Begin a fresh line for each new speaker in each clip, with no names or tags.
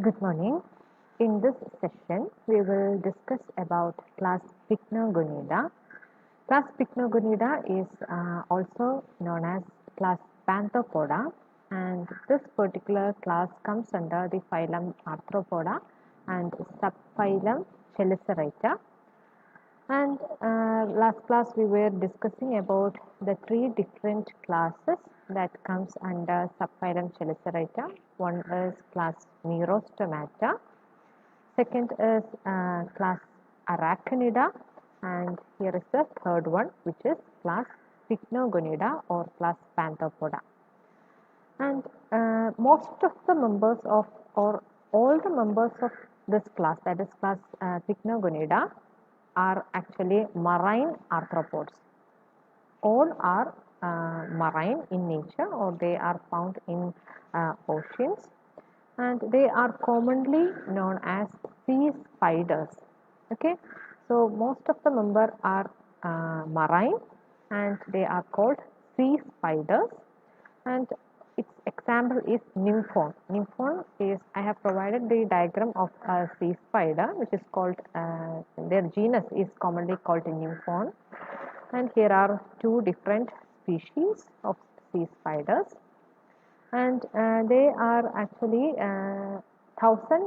Good morning. In this session, we will discuss about class Pycnogonida. Class Pycnogonida is also known as class Panthopoda, and this particular class comes under the phylum Arthropoda and subphylum Chelicerata. And last class we were discussing about the three different classes that comes under subphylum Chelicerata. One is class Neurostomata, second is class Arachnida, and here is the third one, which is class Pycnogonida or class Panthopoda. And most of the members of, or all the members of this class, that is class Pycnogonida, are actually marine arthropods. All are marine in nature, or they are found in oceans, and they are commonly known as sea spiders. Okay, so most of the members are marine, and they are called sea spiders. And its example is nymphon. Nymphon is, I have provided the diagram of a sea spider, which is called, their genus is commonly called nymphon. And here are two different species of sea spiders. And they are actually about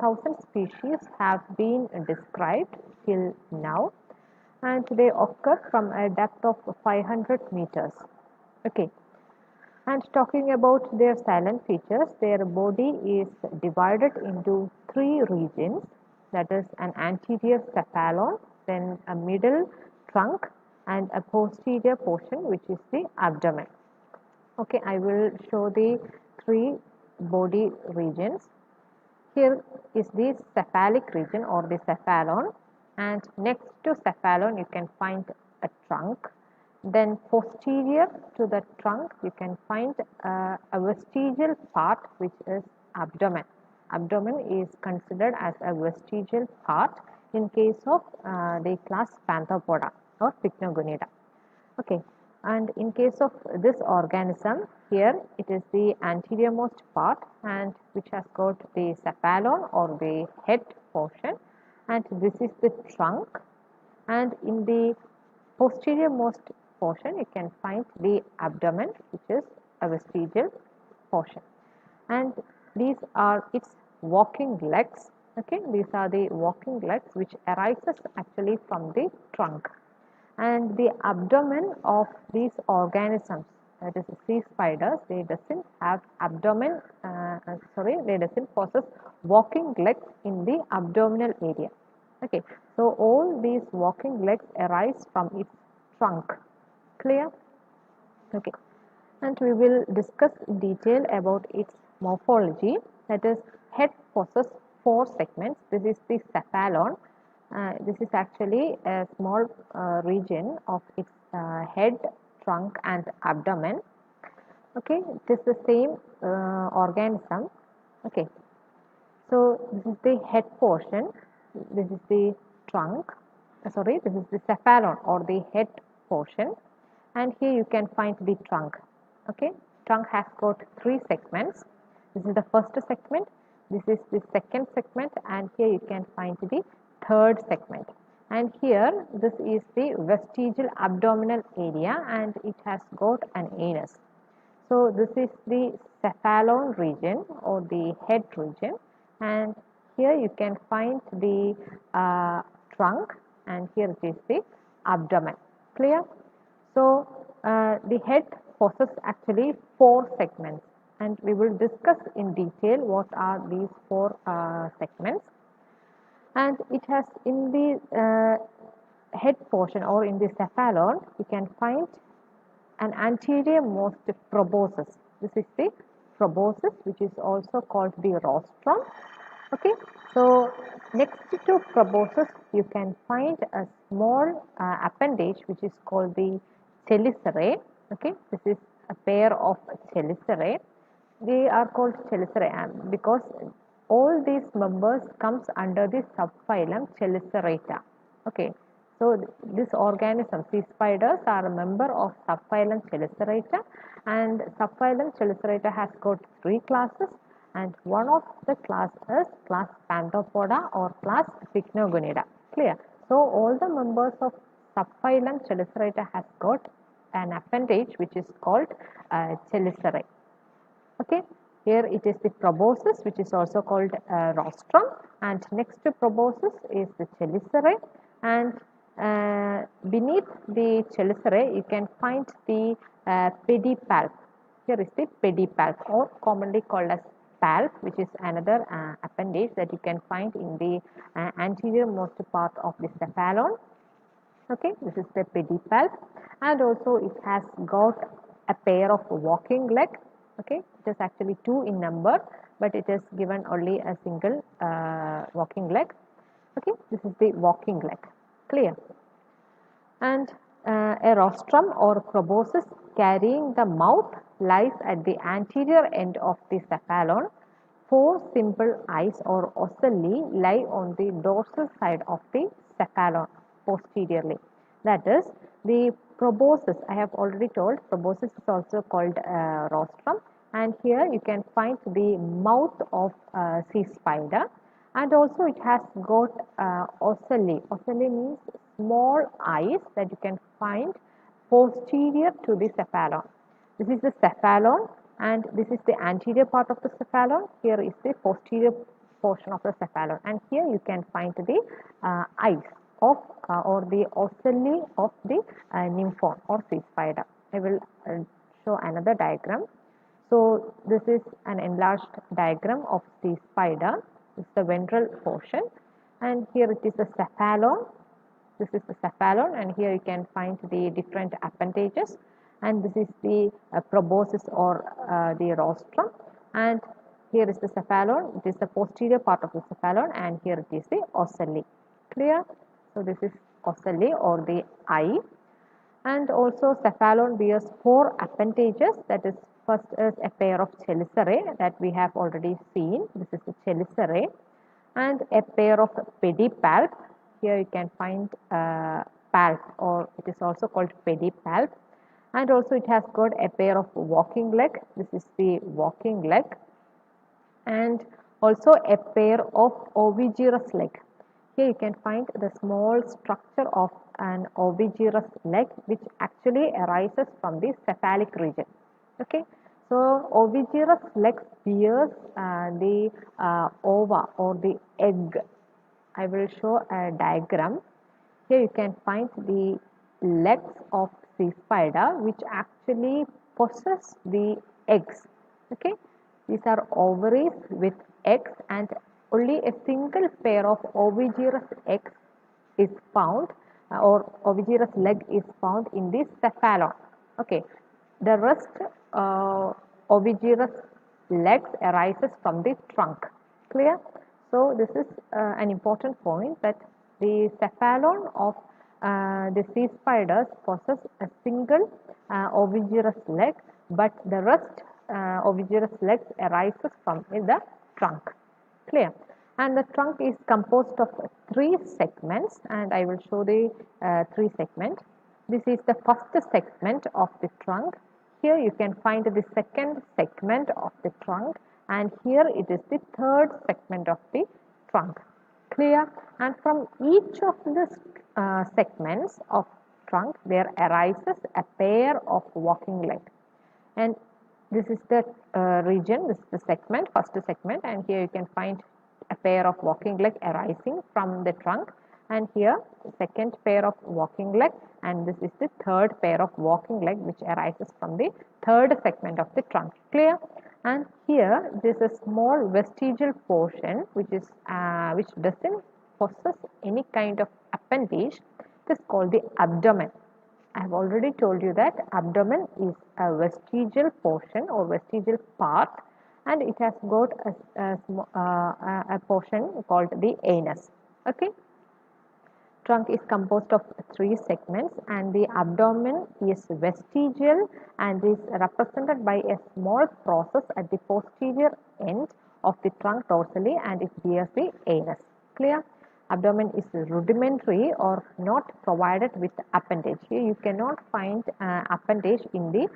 1,000 species have been described till now, and they occur from a depth of 500 meters. Okay. And talking about their silent features, their body is divided into three regions, that is an anterior cephalon, then a middle trunk, and a posterior portion, which is the abdomen. Okay, I will show the three body regions. Here is the cephalic region or the cephalon, and next to cephalon you can find a trunk. Then posterior to the trunk you can find a vestigial part, which is abdomen. Abdomen is considered as a vestigial part in case of the class Panthopoda or Pycnogonida. Okay, and in case of this organism, here it is the anteriormost part, and which has got the cephalon or the head portion, and this is the trunk, and in the posteriormost portion you can find the abdomen, which is a vestigial portion, and these are its walking legs. Okay, these are the walking legs which arises actually from the trunk. And the abdomen of these organisms, that is sea spiders, they doesn't have abdomen, they doesn't possess walking legs in the abdominal area. Okay, so all these walking legs arise from its trunk. Clear? Okay, and we will discuss in detail about its morphology. That is, head possesses four segments. This is the cephalon. This is actually a small region of its head, trunk, and abdomen. Okay, it is the same organism. Okay, so this is the head portion. This is the trunk. This is the cephalon or the head portion, and here you can find the trunk. Okay, trunk has got three segments. This is the first segment, this is the second segment, and here you can find the third segment. And here this is the vestigial abdominal area, and it has got an anus. So this is the cephalon region or the head region, and here you can find the trunk, and here it is the abdomen. Clear? So the head possesses actually four segments, and we will discuss in detail what are these four segments. And it has in the head portion or in the cephalon, you can find an anterior most proboscis. This is the proboscis, which is also called the rostrum. Okay, so next to proboscis you can find a small appendage which is called the chelicerae. Okay, this is a pair of chelicerae. They are called chelicerae because all these members comes under the subphylum Chelicerata. Okay, so this organism, sea spiders, are a member of subphylum Chelicerata, and subphylum Chelicerata has got three classes, and one of the class is class Panthopoda or class Pycnogonida. Clear? So all the members of subphylum Chelicerata has got an appendage which is called chelicerae. Okay, here it is the proboscis which is also called rostrum, and next to proboscis is the chelicerae, and beneath the chelicerae you can find the pedipalp. Here is the pedipalp, or commonly called as palp, which is another appendage that you can find in the anterior most part of the cephalon. Okay, this is the pedipalp, and also it has got a pair of walking leg. Okay, it is actually two in number, but it is given only a single walking leg. Okay, this is the walking leg. Clear? And a rostrum or proboscis carrying the mouth lies at the anterior end of the cephalon. Four simple eyes or ocelli lie on the dorsal side of the cephalon posteriorly. That is, the proboscis, I have already told, proboscis is also called rostrum, and here you can find the mouth of sea spider, and also it has got ocelli. Ocelli means small eyes that you can find posterior to the cephalon. This is the cephalon, and this is the anterior part of the cephalon. Here is the posterior portion of the cephalon, and here you can find the eyes of or the ocelli of the nymphon or sea spider. I will show another diagram. So this is an enlarged diagram of sea spider. This is the ventral portion, and here it is the cephalon. This is the cephalon, and here you can find the different appendages, and this is the proboscis or the rostrum, and here is the cephalon. It is the posterior part of the cephalon, and here it is the ocelli. Clear? So this is ocelli or the eye, and also cephalon bears four appendages. That is, first is a pair of chelicerae that we have already seen. This is the chelicerae, and a pair of pedipalp. Here you can find palp, or it is also called pedipalp, and also it has got a pair of walking leg. This is the walking leg, and also a pair of ovigerous leg. Here you can find the small structure of an ovigerous leg which actually arises from the cephalic region. Okay, so ovigerous leg bears the ova or the egg. I will show a diagram. Here you can find the legs of sea spider which actually possess the eggs. Okay, these are ovaries with eggs, and only a single pair of ovigerous eggs is found, or ovigerous leg is found in the cephalon. Okay, the rest ovigerous legs arises from the trunk. Clear? So this is an important point, that the cephalon of the sea spiders possess a single ovigerous leg, but the rest ovigerous legs arises from the trunk. Clear? And the trunk is composed of three segments, and I will show the three segments. This is the first segment of the trunk. Here you can find the second segment of the trunk, and here it is the third segment of the trunk. Clear? And from each of the segments of trunk there arises a pair of walking legs, and this is the region, this is the segment, first segment, and here you can find a pair of walking leg arising from the trunk, and here second pair of walking leg, and this is the third pair of walking leg which arises from the third segment of the trunk. Clear? And here there is a small vestigial portion which is which doesn't possess any kind of appendage. It is called the abdomen. I have already told you that abdomen is a vestigial portion or vestigial part, and it has got a portion called the anus. Okay. Trunk is composed of three segments, and the abdomen is vestigial and is represented by a small process at the posterior end of the trunk dorsally, and it bears the anus. Clear? Abdomen is rudimentary or not provided with appendage. Here you cannot find appendages in the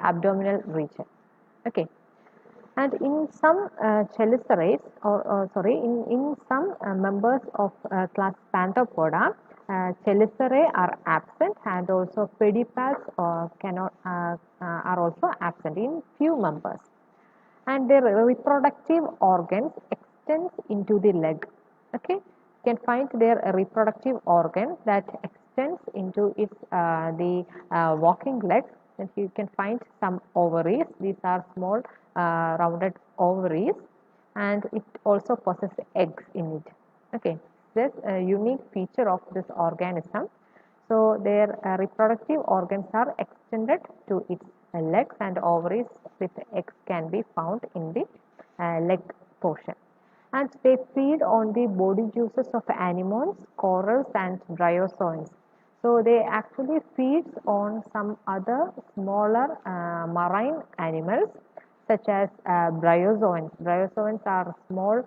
abdominal region. Okay. And in some chelicerates, in some members of class Panthopoda, chelicerae are absent, and also pedipalps are also absent in few members. And their reproductive organs extends into the leg. Okay, you can find their reproductive organ that extends into its walking legs. And you can find some ovaries. These are small rounded ovaries, and it also possesses eggs in it. Okay, this a unique feature of this organism. So their reproductive organs are extended to its legs, and ovaries with eggs can be found in the leg portion. And they feed on the body juices of anemones, corals, and bryozoans. So they actually feeds on some other smaller marine animals such as bryozoans. Bryozoans are small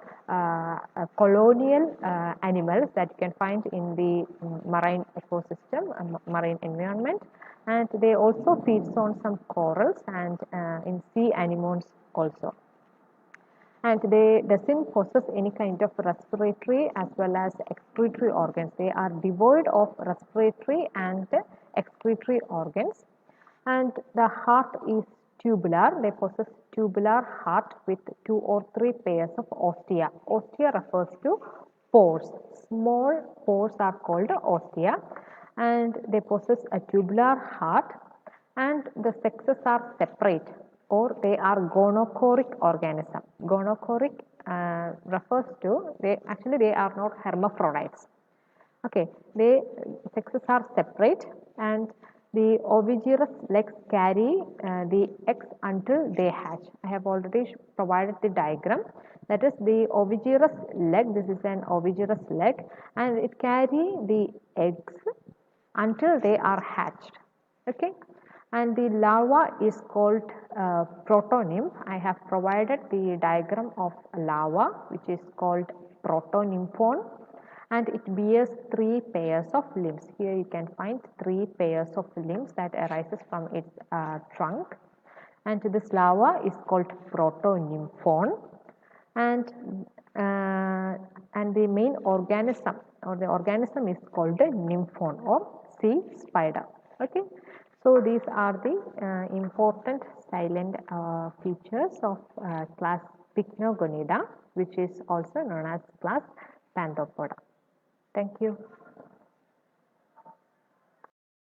colonial animals that you can find in the marine ecosystem, marine environment, and they also feeds on some corals and in sea anemones also. And they doesn't possess any kind of respiratory as well as excretory organs. They are devoid of respiratory and excretory organs. And the heart is tubular. They possess tubular heart with 2 or 3 pairs of ostia. Ostia refers to pores. Small pores are called ostia, and they possess a tubular heart, and the sexes are separate, or they are gonochoric organism. Gonochoric refers to they are not hermaphrodites. Okay, they sexes are separate, and the ovigerous legs carry the eggs until they hatch. I have already provided the diagram. That is the ovigerous leg. This is an ovigerous leg, and it carry the eggs until they are hatched. Okay, and the larva is called protonymph. I have provided the diagram of larva, which is called protonymphon, and it bears 3 pairs of limbs. Here you can find 3 pairs of limbs that arises from its trunk, and this larva is called protonymphon, and the main organism or the organism is called the nymphon or sea spider. Okay, so these are the important silent features of class Pycnogonida, which is also known as class Panthopoda. Thank you.